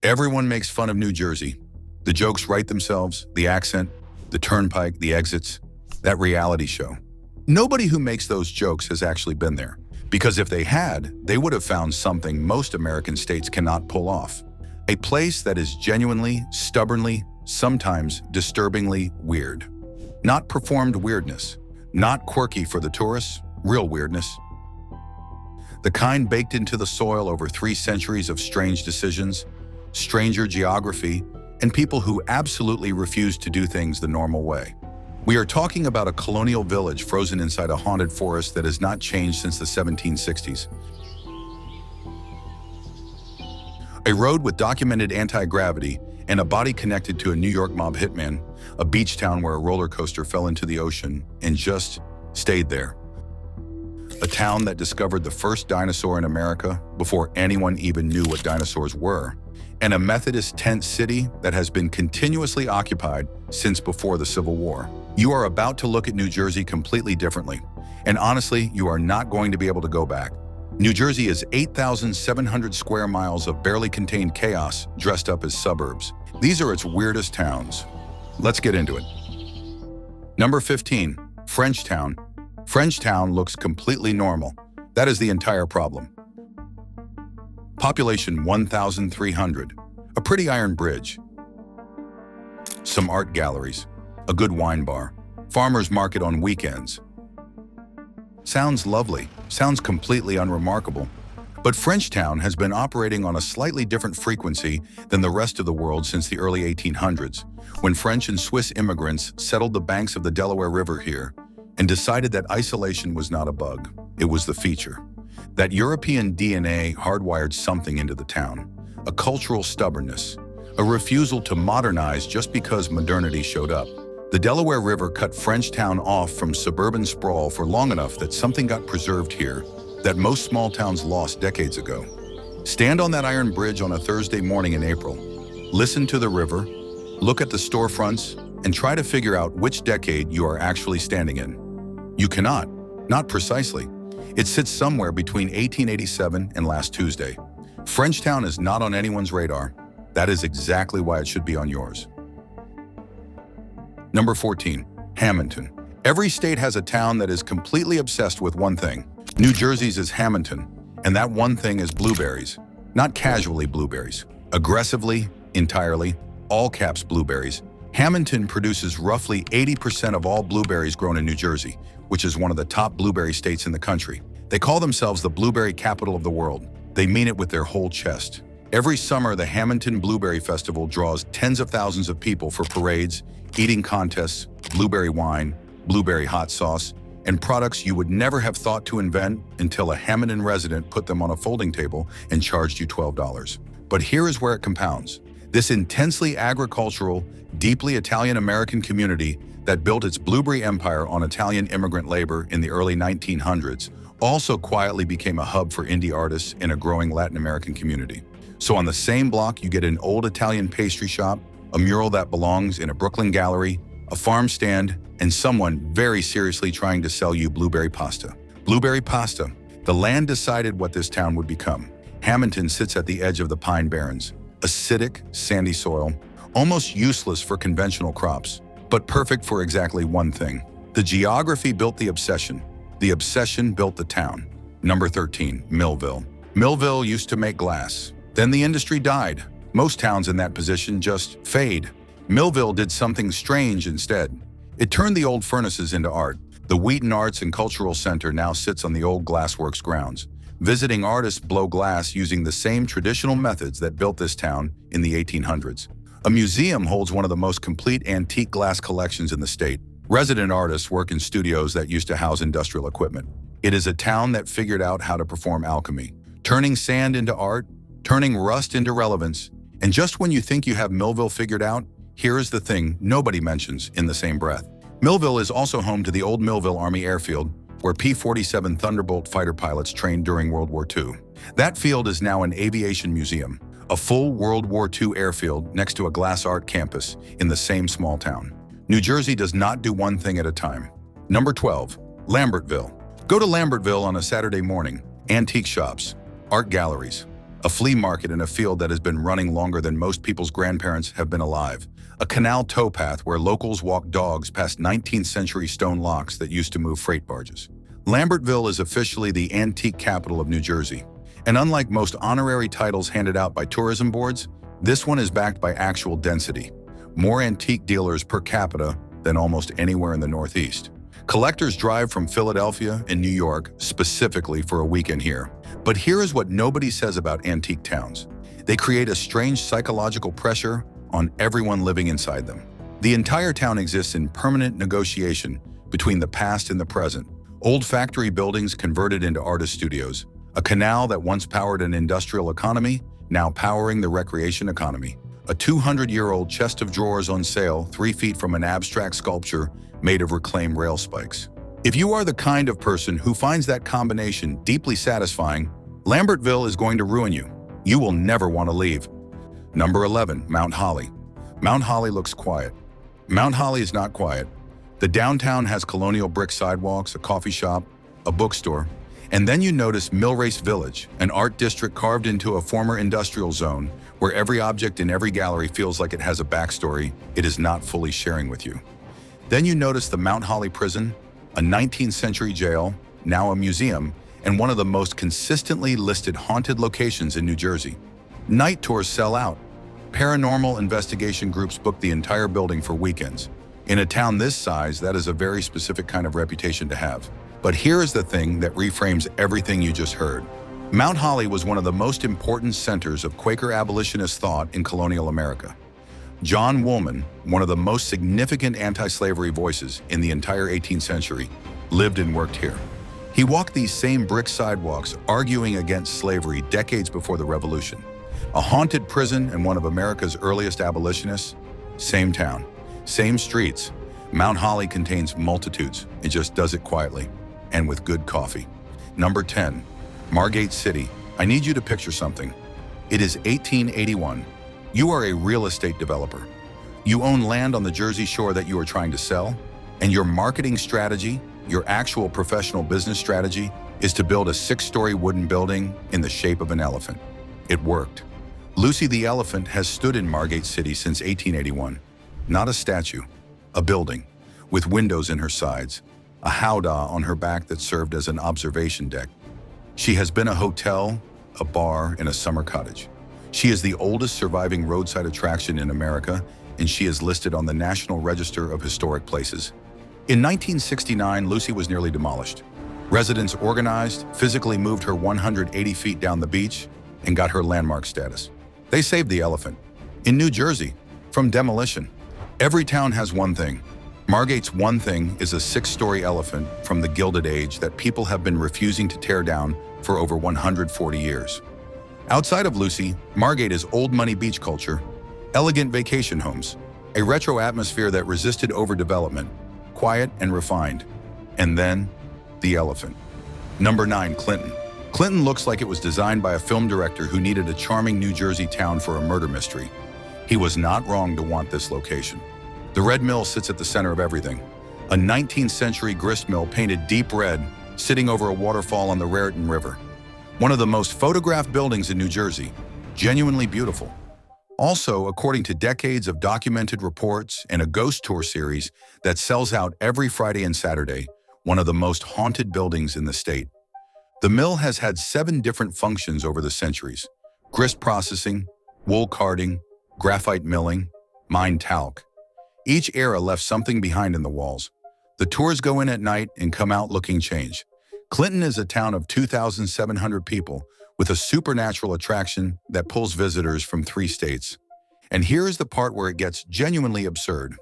Everyone makes fun of New Jersey. The jokes write themselves, the accent, the turnpike, the exits, that reality show. Nobody who makes those jokes has actually been there, because if they had, they would have found something most American states cannot pull off. A place that is genuinely, stubbornly, sometimes disturbingly weird. Not performed weirdness, not quirky for the tourists, real weirdness. The kind baked into the soil over 3 centuries of strange decisions, stranger geography, and people who absolutely refuse to do things the normal way. We are talking about a colonial village frozen inside a haunted forest that has not changed since the 1760s. A road with documented anti-gravity and a body connected to a New York mob hitman, a beach town where a roller coaster fell into the ocean and just stayed there. A town that discovered the first dinosaur in America before anyone even knew what dinosaurs were, and a Methodist tent city that has been continuously occupied since before the Civil War. You are about to look at New Jersey completely differently, and honestly, you are not going to be able to go back. New Jersey is 8,700 square miles of barely contained chaos dressed up as suburbs. These are its weirdest towns. Let's get into it. Number 15, Frenchtown. Frenchtown looks completely normal. That is the entire problem. Population 1,300. A pretty iron bridge. Some art galleries. A good wine bar. Farmers market on weekends. Sounds lovely. Sounds completely unremarkable. But Frenchtown has been operating on a slightly different frequency than the rest of the world since the early 1800s, when French and Swiss immigrants settled the banks of the Delaware River here and decided that isolation was not a bug, it was the feature. That European DNA hardwired something into the town, a cultural stubbornness, a refusal to modernize just because modernity showed up. The Delaware River cut Frenchtown off from suburban sprawl for long enough that something got preserved here that most small towns lost decades ago. Stand on that iron bridge on a Thursday morning in April. Listen to the river, look at the storefronts, and try to figure out which decade you are actually standing in. You cannot, not precisely. It sits somewhere between 1887 and last Tuesday. Frenchtown is not on anyone's radar. That is exactly why it should be on yours. Number 14, Hammonton. Every state has a town that is completely obsessed with one thing. New Jersey's is Hammonton, and that one thing is blueberries. Not casually blueberries. Aggressively, entirely, all caps blueberries. Hammonton produces roughly 80% of all blueberries grown in New Jersey, which is one of the top blueberry states in the country. They call themselves the blueberry capital of the world. They mean it with their whole chest. Every summer, the Hammonton Blueberry Festival draws tens of thousands of people for parades, eating contests, blueberry wine, blueberry hot sauce, and products you would never have thought to invent until a Hammonton resident put them on a folding table and charged you $12. But here is where it compounds. This intensely agricultural, deeply Italian-American community that built its blueberry empire on Italian immigrant labor in the early 1900s also quietly became a hub for indie artists in a growing Latin American community. So on the same block, you get an old Italian pastry shop, a mural that belongs in a Brooklyn gallery, a farm stand, and someone very seriously trying to sell you blueberry pasta. Blueberry pasta. The land decided what this town would become. Hammonton sits at the edge of the Pine Barrens. Acidic, sandy soil, almost useless for conventional crops, but perfect for exactly one thing. The geography built the obsession. The obsession built the town. Number 13, Millville. Millville used to make glass. Then the industry died. Most towns in that position just fade. Millville did something strange instead. It turned the old furnaces into art. The Wheaton Arts and Cultural Center now sits on the old glassworks grounds. Visiting artists blow glass using the same traditional methods that built this town in the 1800s. A museum holds one of the most complete antique glass collections in the state. Resident artists work in studios that used to house industrial equipment. It is a town that figured out how to perform alchemy, turning sand into art, turning rust into relevance. And just when you think you have Millville figured out, here is the thing nobody mentions in the same breath. Millville is also home to the old Millville Army Airfield, where P-47 Thunderbolt fighter pilots trained during World War II. That field is now an aviation museum, a full World War II airfield next to a glass art campus in the same small town. New Jersey does not do one thing at a time. Number 12, Lambertville. Go to Lambertville on a Saturday morning. Antique shops, art galleries, A flea market in a field that has been running longer than most people's grandparents have been alive. A canal towpath where locals walk dogs past 19th century stone locks that used to move freight barges. Lambertville is officially the antique capital of New Jersey. And unlike most honorary titles handed out by tourism boards, this one is backed by actual density. More antique dealers per capita than almost anywhere in the Northeast. Collectors drive from Philadelphia and New York specifically for a weekend here. But here is what nobody says about antique towns. They create a strange psychological pressure on everyone living inside them. The entire town exists in permanent negotiation between the past and the present. Old factory buildings converted into artist studios. A canal that once powered an industrial economy, now powering the recreation economy. A 200-year-old chest of drawers on sale 3 feet from an abstract sculpture made of reclaimed rail spikes. If you are the kind of person who finds that combination deeply satisfying, Lambertville is going to ruin you. You will never want to leave. Number 11, Mount Holly. Mount Holly looks quiet. Mount Holly is not quiet. The downtown has colonial brick sidewalks, a coffee shop, a bookstore, and then you notice Millrace Village, an art district carved into a former industrial zone where every object in every gallery feels like it has a backstory it is not fully sharing with you. Then you notice the Mount Holly Prison, a 19th century jail, now a museum, and one of the most consistently listed haunted locations in New Jersey. Night tours sell out. Paranormal investigation groups book the entire building for weekends. In a town this size, that is a very specific kind of reputation to have. But here is the thing that reframes everything you just heard. Mount Holly was one of the most important centers of Quaker abolitionist thought in colonial America. John Woolman, one of the most significant anti-slavery voices in the entire 18th century, lived and worked here. He walked these same brick sidewalks arguing against slavery decades before the Revolution. A haunted prison and one of America's earliest abolitionists, same town, same streets. Mount Holly contains multitudes. It just does it quietly and with good coffee. Number 10, Margate City. I need you to picture something. It is 1881. You are a real estate developer. You own land on the Jersey Shore that you are trying to sell, and your marketing strategy, your actual professional business strategy, is to build a 6-story wooden building in the shape of an elephant. It worked. Lucy the elephant has stood in Margate City since 1881. Not a statue, a building, with windows in her sides, a howdah on her back that served as an observation deck. She has been a hotel, a bar, and a summer cottage. She is the oldest surviving roadside attraction in America, and she is listed on the National Register of Historic Places. In 1969, Lucy was nearly demolished. Residents organized, physically moved her 180 feet down the beach, and got her landmark status. They saved the elephant. In New Jersey, from demolition. Every town has one thing. Margate's one thing is a 6-story elephant from the Gilded Age that people have been refusing to tear down for over 140 years. Outside of Lucy, Margate is old money beach culture, elegant vacation homes, a retro atmosphere that resisted overdevelopment, quiet and refined. And then, the elephant. Number 9, Clinton. Clinton looks like it was designed by a film director who needed a charming New Jersey town for a murder mystery. He was not wrong to want this location. The Red Mill sits at the center of everything. A 19th century grist mill painted deep red, sitting over a waterfall on the Raritan River. One of the most photographed buildings in New Jersey, genuinely beautiful. Also, according to decades of documented reports and a ghost tour series that sells out every Friday and Saturday, one of the most haunted buildings in the state. The mill has had 7 different functions over the centuries: grist processing, wool carding, graphite milling, mine talc. Each era left something behind in the walls. The tours go in at night and come out looking changed. Clinton is a town of 2,700 people with a supernatural attraction that pulls visitors from 3 states. And here is the part where it gets genuinely absurd.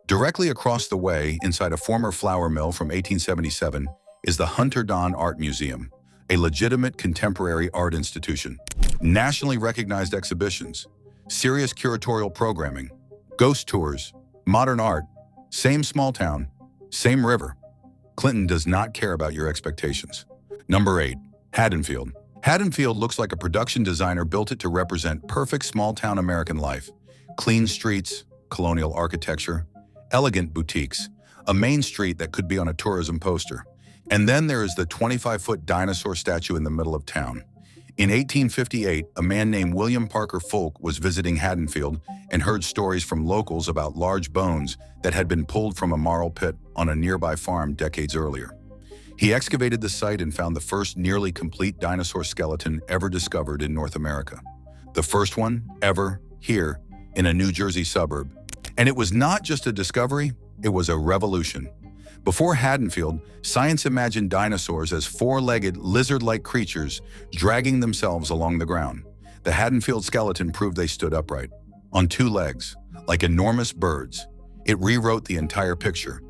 Directly across the way, inside a former flour mill from 1877, is the Hunter Don Art Museum, a legitimate contemporary art institution. Nationally recognized exhibitions, serious curatorial programming, ghost tours, modern art, same small town, same river. Clinton does not care about your expectations. Number 8, Haddonfield. Haddonfield looks like a production designer built it to represent perfect small-town American life. Clean streets, colonial architecture, elegant boutiques, a main street that could be on a tourism poster. And then there is the 25-foot dinosaur statue in the middle of town. In 1858, a man named William Parker Folk was visiting Haddonfield and heard stories from locals about large bones that had been pulled from a marl pit on a nearby farm decades earlier. He excavated the site and found the first nearly complete dinosaur skeleton ever discovered in North America. The first one ever here in a New Jersey suburb. And it was not just a discovery, it was a revolution. Before Haddonfield, science imagined dinosaurs as four-legged, lizard-like creatures dragging themselves along the ground. The Haddonfield skeleton proved they stood upright, on two legs, like enormous birds. It rewrote the entire picture.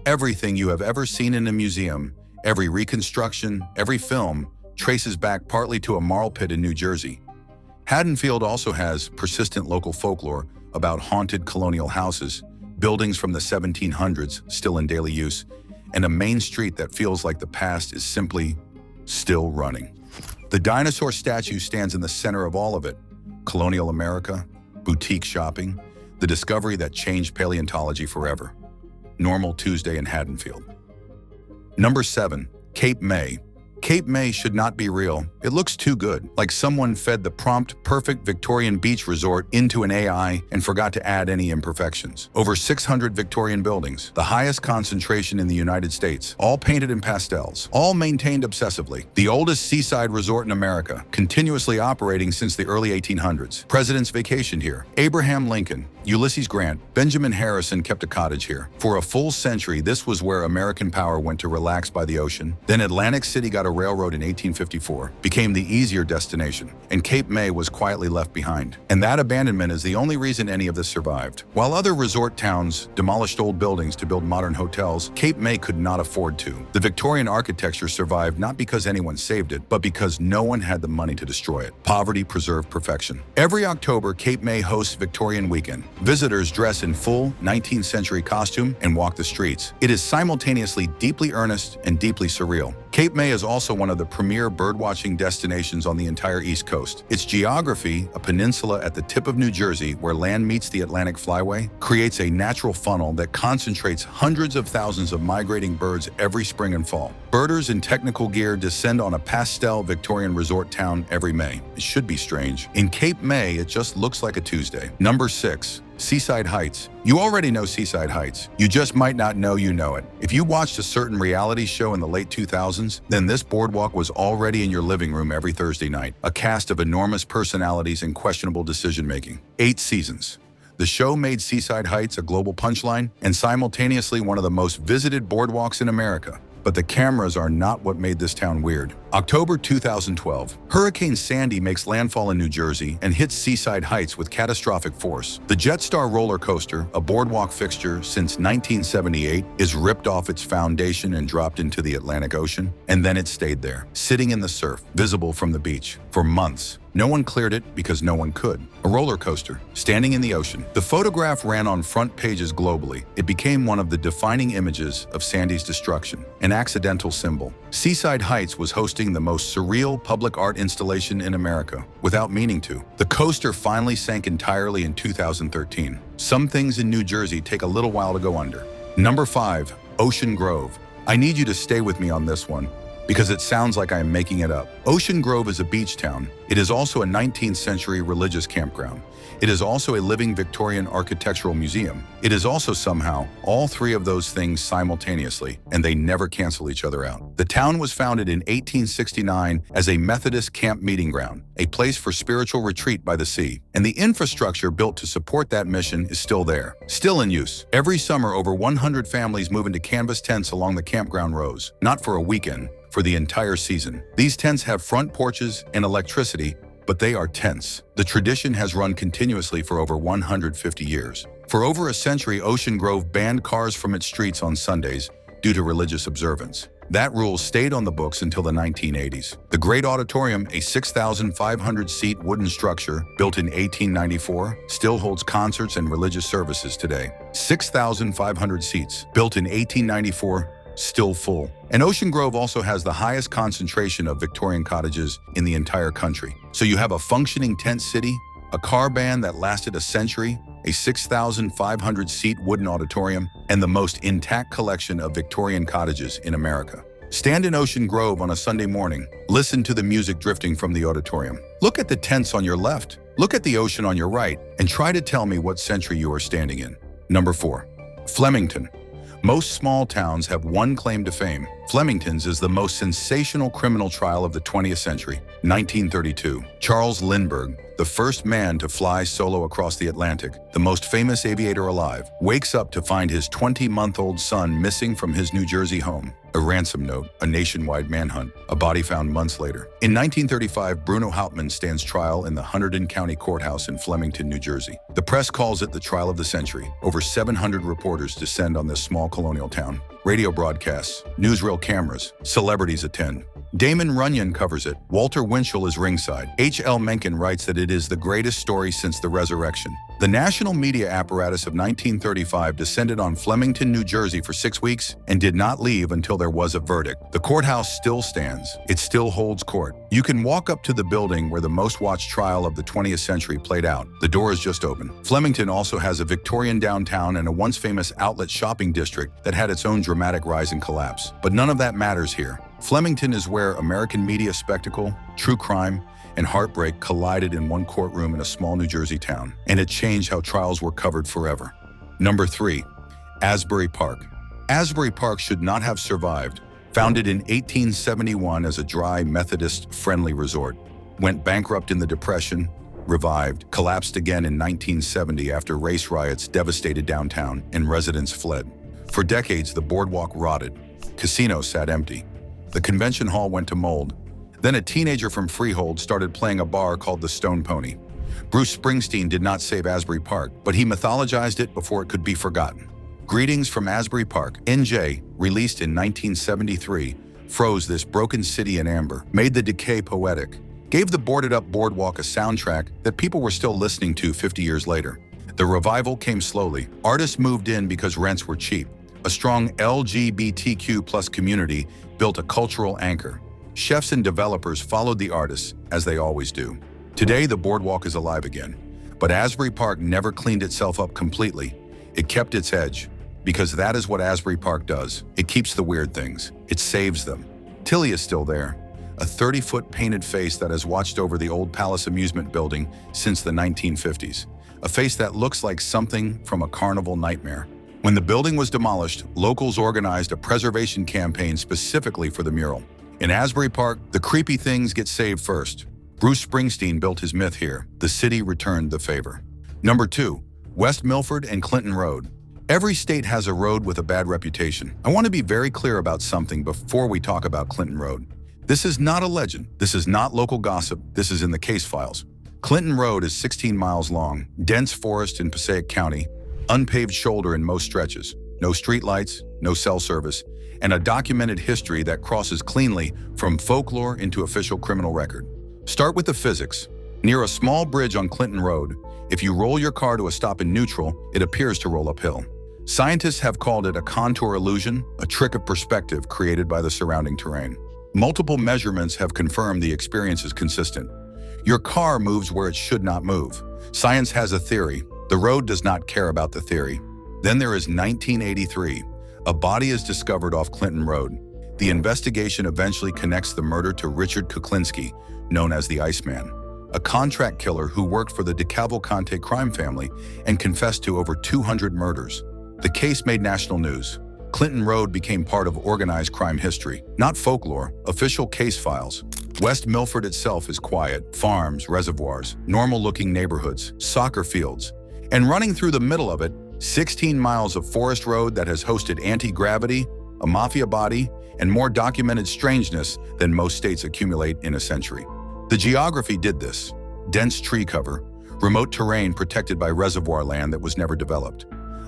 Everything you have ever seen in a museum, every reconstruction, every film, traces back partly to a marl pit in New Jersey. Haddonfield also has persistent local folklore about haunted colonial houses, buildings from the 1700s still in daily use, and a main street that feels like the past is simply still running. The dinosaur statue stands in the center of all of it. Colonial America, boutique shopping, the discovery that changed paleontology forever. Normal Tuesday in Haddonfield. Number 7, Cape May. Cape May should not be real. It looks too good, like someone fed the prompt, perfect Victorian beach resort into an AI and forgot to add any imperfections. Over 600 Victorian buildings, the highest concentration in the United States, all painted in pastels, all maintained obsessively. The oldest seaside resort in America, continuously operating since the early 1800s. Presidents vacationed here. Abraham Lincoln, Ulysses Grant, Benjamin Harrison kept a cottage here. For a full century, this was where American power went to relax by the ocean. Then Atlantic City got a railroad in 1854, became the easier destination, and Cape May was quietly left behind. And that abandonment is the only reason any of this survived. While other resort towns demolished old buildings to build modern hotels, Cape May could not afford to. The Victorian architecture survived not because anyone saved it, but because no one had the money to destroy it. Poverty preserved perfection. Every October, Cape May hosts Victorian Weekend. Visitors dress in full 19th century costume and walk the streets. It is simultaneously deeply earnest and deeply surreal. Cape May is also one of the premier birdwatching destinations on the entire East Coast. Its geography, a peninsula at the tip of New Jersey where land meets the Atlantic Flyway, creates a natural funnel that concentrates hundreds of thousands of migrating birds every spring and fall. Birders in technical gear descend on a pastel Victorian resort town every May. It should be strange. In Cape May, it just looks like a Tuesday. Number 6. Seaside Heights. You already know Seaside Heights. You just might not know you know it. If you watched a certain reality show in the late 2000s, then this boardwalk was already in your living room every Thursday night. A cast of enormous personalities and questionable decision-making. 8 seasons. The show made Seaside Heights a global punchline and simultaneously one of the most visited boardwalks in America. But the cameras are not what made this town weird. October 2012, Hurricane Sandy makes landfall in New Jersey and hits Seaside Heights with catastrophic force. The Jetstar roller coaster, a boardwalk fixture since 1978, is ripped off its foundation and dropped into the Atlantic Ocean, and then it stayed there, sitting in the surf, visible from the beach, for months. No one cleared it because no one could. A roller coaster, standing in the ocean. The photograph ran on front pages globally. It became one of the defining images of Sandy's destruction, an accidental symbol. Seaside Heights was hosting the most surreal public art installation in America, without meaning to. The coaster finally sank entirely in 2013. Some things in New Jersey take a little while to go under. Number 5, Ocean Grove. I need you to stay with me on this one, because it sounds like I am making it up. Ocean Grove is a beach town. It is also a 19th century religious campground. It is also a living Victorian architectural museum. It is also somehow all three of those things simultaneously, and they never cancel each other out. The town was founded in 1869 as a Methodist camp meeting ground, a place for spiritual retreat by the sea. And the infrastructure built to support that mission is still there, still in use. Every summer, over 100 families move into canvas tents along the campground rows, not for a weekend, for the entire season. These tents have front porches and electricity, but they are tents. The tradition has run continuously for over 150 years. For over a century, Ocean Grove banned cars from its streets on Sundays due to religious observance. That rule stayed on the books until the 1980s. The Great Auditorium, a 6,500-seat wooden structure built in 1894, still holds concerts and religious services today. 6,500 seats, built in 1894, still full. And Ocean Grove also has the highest concentration of Victorian cottages in the entire country. So you have a functioning tent city, a car band that lasted a century, a 6,500-seat wooden auditorium, and the most intact collection of Victorian cottages in America. Stand in Ocean Grove on a Sunday morning. Listen to the music drifting from the auditorium. Look at the tents on your left. Look at the ocean on your right, and try to tell me what century you are standing in. Number 4. Flemington. Most small towns have one claim to fame. Flemington's is the most sensational criminal trial of the 20th century. 1932. Charles Lindbergh, the first man to fly solo across the Atlantic, the most famous aviator alive, wakes up to find his 20-month-old son missing from his New Jersey home. A ransom note, a nationwide manhunt, a body found months later. In 1935, Bruno Hauptmann stands trial in the Hunterdon County Courthouse in Flemington, New Jersey. The press calls it the trial of the century. Over 700 reporters descend on this small colonial town. Radio broadcasts, newsreel cameras, celebrities attend. Damon Runyon covers it. Walter Winchell is ringside. H.L. Mencken writes that it is the greatest story since the resurrection. The national media apparatus of 1935 descended on Flemington, New Jersey for 6 weeks and did not leave until there was a verdict. The courthouse still stands. It still holds court. You can walk up to the building where the most watched trial of the 20th century played out. The door is just open. Flemington also has a Victorian downtown and a once famous outlet shopping district that had its own dramatic rise and collapse. But none of that matters here. Flemington is where American media spectacle, true crime, and heartbreak collided in one courtroom in a small New Jersey town, and it changed how trials were covered forever. Number 3. Asbury Park. Asbury Park should not have survived. Founded in 1871 as a dry, Methodist-friendly resort, went bankrupt in the Depression, revived, collapsed again in 1970 after race riots devastated downtown and residents fled. For decades, the boardwalk rotted. Casinos sat empty. The convention hall went to mold. Then a teenager from Freehold started playing a bar called the Stone Pony. Bruce Springsteen did not save Asbury Park, but he mythologized it before it could be forgotten. Greetings from Asbury Park, NJ, released in 1973, froze this broken city in amber, made the decay poetic, gave the boarded-up boardwalk a soundtrack that people were still listening to 50 years later. The revival came slowly. Artists moved in because rents were cheap. A strong LGBTQ+ community built a cultural anchor. Chefs and developers followed the artists, as they always do. Today, the boardwalk is alive again. But Asbury Park never cleaned itself up completely. It kept its edge, because that is what Asbury Park does. It keeps the weird things. It saves them. Tilly is still there, a 30-foot painted face that has watched over the old Palace Amusement Building since the 1950s. A face that looks like something from a carnival nightmare. When the building was demolished, locals organized a preservation campaign specifically for the mural. In Asbury Park, the creepy things get saved first. Bruce Springsteen built his myth here. The city returned the favor. Number 2, West Milford and Clinton Road. Every state has a road with a bad reputation. I want to be very clear about something before we talk about Clinton Road. This is not a legend. This is not local gossip. This is in the case files. Clinton Road is 16 miles long, dense forest in Passaic County, unpaved shoulder in most stretches, no streetlights, no cell service, and a documented history that crosses cleanly from folklore into official criminal record. Start with the physics. Near a small bridge on Clinton Road, if you roll your car to a stop in neutral, it appears to roll uphill. Scientists have called it a contour illusion, a trick of perspective created by the surrounding terrain. Multiple measurements have confirmed the experience is consistent. Your car moves where it should not move. Science has a theory. The road does not care about the theory. Then there is 1983. A body is discovered off Clinton Road. The investigation eventually connects the murder to Richard Kuklinski, known as the Iceman, a contract killer who worked for the DeCavalcante crime family and confessed to over 200 murders. The case made national news. Clinton Road became part of organized crime history, not folklore, official case files. West Milford itself is quiet, farms, reservoirs, normal-looking neighborhoods, soccer fields, and running through the middle of it, 16 miles of forest road that has hosted anti-gravity, a mafia body, and more documented strangeness than most states accumulate in a century. The geography did this. Dense tree cover, remote terrain protected by reservoir land that was never developed.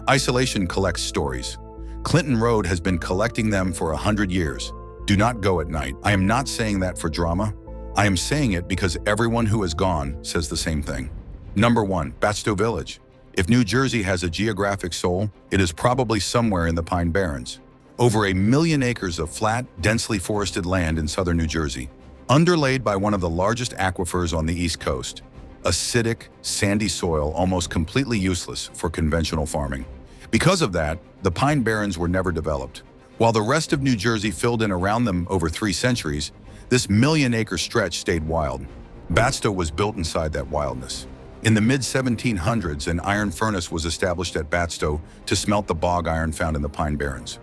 Isolation collects stories. Clinton Road has been collecting them for 100 years. Do not go at night. I am not saying that for drama. I am saying it because everyone who has gone says the same thing. Number 1, Batstow Village. If New Jersey has a geographic soul, it is probably somewhere in the Pine Barrens. Over 1 million acres of flat, densely forested land in southern New Jersey, underlaid by one of the largest aquifers on the East Coast. Acidic, sandy soil almost completely useless for conventional farming. Because of that, the Pine Barrens were never developed. While the rest of New Jersey filled in around them over 3 centuries, this million-acre stretch stayed wild. Batstow was built inside that wildness. In the mid-1700s, an iron furnace was established at Batstow to smelt the bog iron found in the Pine Barrens.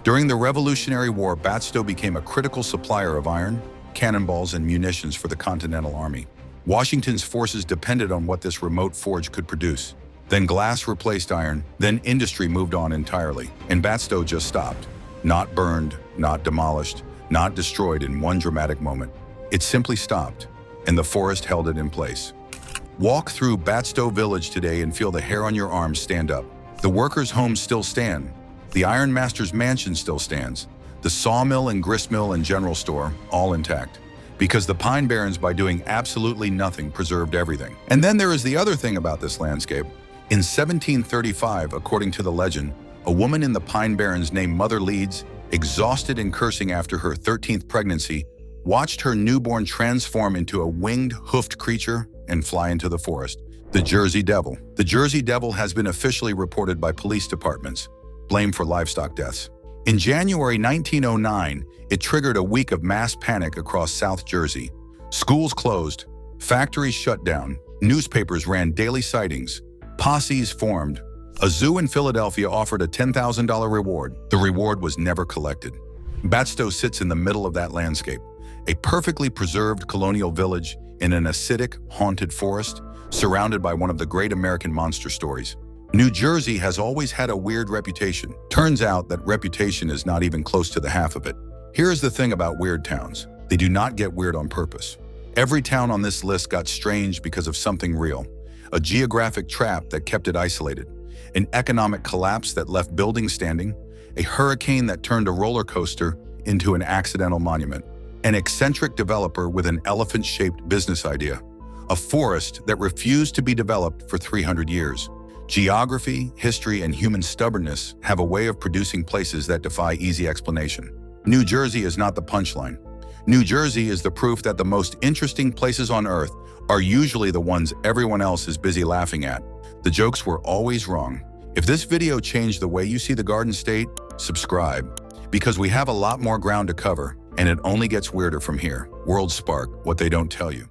During the Revolutionary War, Batstow became a critical supplier of iron, cannonballs, and munitions for the Continental Army. Washington's forces depended on what this remote forge could produce. Then glass replaced iron, then industry moved on entirely, and Batstow just stopped. Not burned, not demolished, not destroyed in one dramatic moment. It simply stopped, and the forest held it in place. Walk through Batstow Village today and feel the hair on your arms stand up. The workers' homes still stand. The ironmaster's mansion still stands. The sawmill and gristmill and general store, all intact. Because the Pine Barrens, by doing absolutely nothing, preserved everything. And then there is the other thing about this landscape. In 1735, according to the legend, a woman in the Pine Barrens named Mother Leeds, exhausted and cursing after her 13th pregnancy, watched her newborn transform into a winged, hoofed creature and fly into the forest. The Jersey Devil. The Jersey Devil has been officially reported by police departments, blamed for livestock deaths. In January 1909, it triggered a week of mass panic across South Jersey. Schools closed, factories shut down, newspapers ran daily sightings, posses formed. A zoo in Philadelphia offered a $10,000 reward. The reward was never collected. Batstow sits in the middle of that landscape, a perfectly preserved colonial village in an acidic, haunted forest, surrounded by one of the great American monster stories. New Jersey has always had a weird reputation. Turns out that reputation is not even close to the half of it. Here is the thing about weird towns. They do not get weird on purpose. Every town on this list got strange because of something real. A geographic trap that kept it isolated. An economic collapse that left buildings standing. A hurricane that turned a roller coaster into an accidental monument. An eccentric developer with an elephant-shaped business idea. A forest that refused to be developed for 300 years. Geography, history, and human stubbornness have a way of producing places that defy easy explanation. New Jersey is not the punchline. New Jersey is the proof that the most interesting places on Earth are usually the ones everyone else is busy laughing at. The jokes were always wrong. If this video changed the way you see the Garden State, subscribe, because we have a lot more ground to cover, and it only gets weirder from here. World Spark, what they don't tell you.